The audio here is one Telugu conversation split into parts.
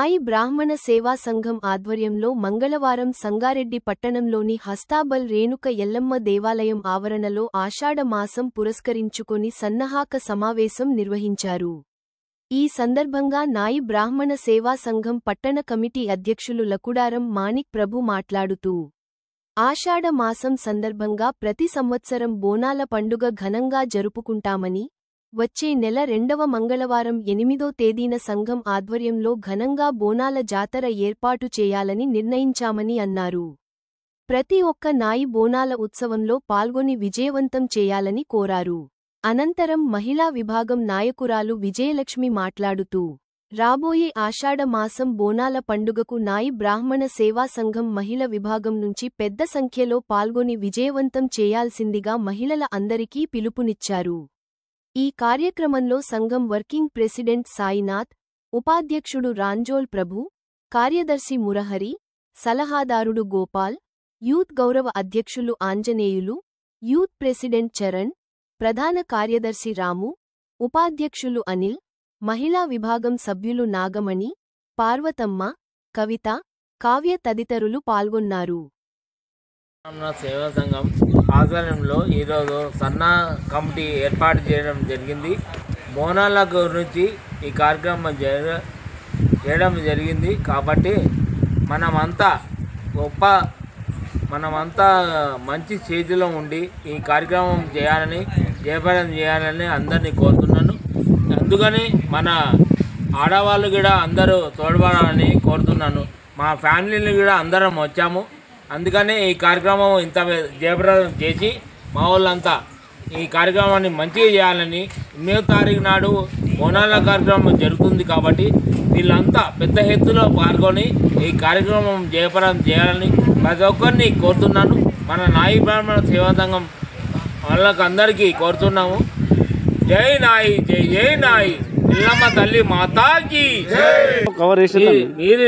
నాయి బ్రాహ్మణ సేవా సంఘం ఆధ్వర్యంలో మంగళవారం సంగారెడ్డి పట్టణంలోని హస్తాబల్ రేణుక ఎల్లమ్మ దేవాలయం ఆవరణలో ఆషాఢ మాసం పురస్కరించుకొని సన్నాహక సమావేశం నిర్వహించారు. ఈ సందర్భంగా నాయి బ్రాహ్మణ సేవా సంఘం పట్టణ కమిటీ అధ్యక్షులు లకుడారం మాణిక్ ప్రభు మాట్లాడుతూ, ఆషాఢ మాసం సందర్భంగా ప్రతి సంవత్సరం బోనాల పండుగ ఘనంగా జరుపుకుంటామని, వచ్చే నెల 2వ మంగళవారం 8వ తేదీన సంఘం ఆధ్వర్యంలో ఘనంగా బోనాల జాతర ఏర్పాటు చేయాలని నిర్ణయించామని అన్నారు. ప్రతి ఒక్క నాయి బోనాల ఉత్సవంలో పాల్గొని విజయవంతం చేయాలని కోరారు. అనంతరం మహిళా విభాగం నాయకురాలు విజయలక్ష్మి మాట్లాడుతూ, రాబోయే ఆషాఢ మాసం బోనాల పండుగకు నాయి బ్రాహ్మణ సేవా సంఘం మహిళ విభాగం నుంచి పెద్ద సంఖ్యలో పాల్గొని విజయవంతం చేయాల్సిందిగా మహిళల అందరికీ పిలుపునిచ్చారు. ఈ కార్యక్రమంలో సంఘం వర్కింగ్ ప్రెసిడెంట్ సాయినాథ్, ఉపాధ్యక్షుడు రాంజోల్ ప్రభు, కార్యదర్శి మురహరి, సలహాదారుడు గోపాల్, యూత్ గౌరవ అధ్యక్షులు ఆంజనేయులు, యూత్ ప్రెసిడెంట్ చరణ్, ప్రధాన కార్యదర్శి రాము, ఉపాధ్యక్షులు అనిల్, మహిళా విభాగం సభ్యులు నాగమణి, పార్వతమ్మ, కవిత, కావ్య తదితరులు పాల్గొన్నారు. సేవా సంఘం ఆధ్వర్యంలో ఈరోజు సన్నా కమిటీ ఏర్పాటు చేయడం జరిగింది. బోనాల గురించి ఈ కార్యక్రమం చేయడం జరిగింది. కాబట్టి మనమంతా మంచి చేతిలో ఉండి ఈ కార్యక్రమం జయప్రదం చేయాలని అందరినీ కోరుతున్నాను. అందుకని మన ఆడవాళ్ళు కూడా అందరూ తోడ్పడాలని కోరుతున్నాను. మా ఫ్యామిలీని కూడా అందరం వచ్చాము. అందుకనే ఈ కార్యక్రమం ఇంత జయప్రదం చేసి మా వాళ్ళంతా ఈ కార్యక్రమాన్ని మంచిగా చేయాలని 8వ తారీఖు నాడు బోనాల కార్యక్రమం జరుగుతుంది. కాబట్టి వీళ్ళంతా పెద్ద ఎత్తులో పాల్గొని ఈ కార్యక్రమం జయప్రదం చేయాలని ప్రతి ఒక్కరిని కోరుతున్నాను. మన నాయి బ్రాహ్మణ సేవా సంఘం వాళ్ళకి అందరికీ కోరుతున్నాము. జై నాయి, జై జై నాయి, ఎల్లమ్మ తల్లి మాతాకి మీరు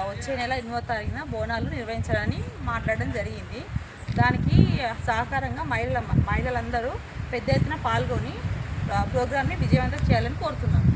వచ్చే నెల 8వ తారీఖున బోనాలు నిర్వహించాలని మాట్లాడడం జరిగింది. దానికి సహకారంగా మహిళలందరూ పెద్ద ఎత్తున పాల్గొని ప్రోగ్రామ్ని విజయవంతం చేయాలని కోరుతున్నాను.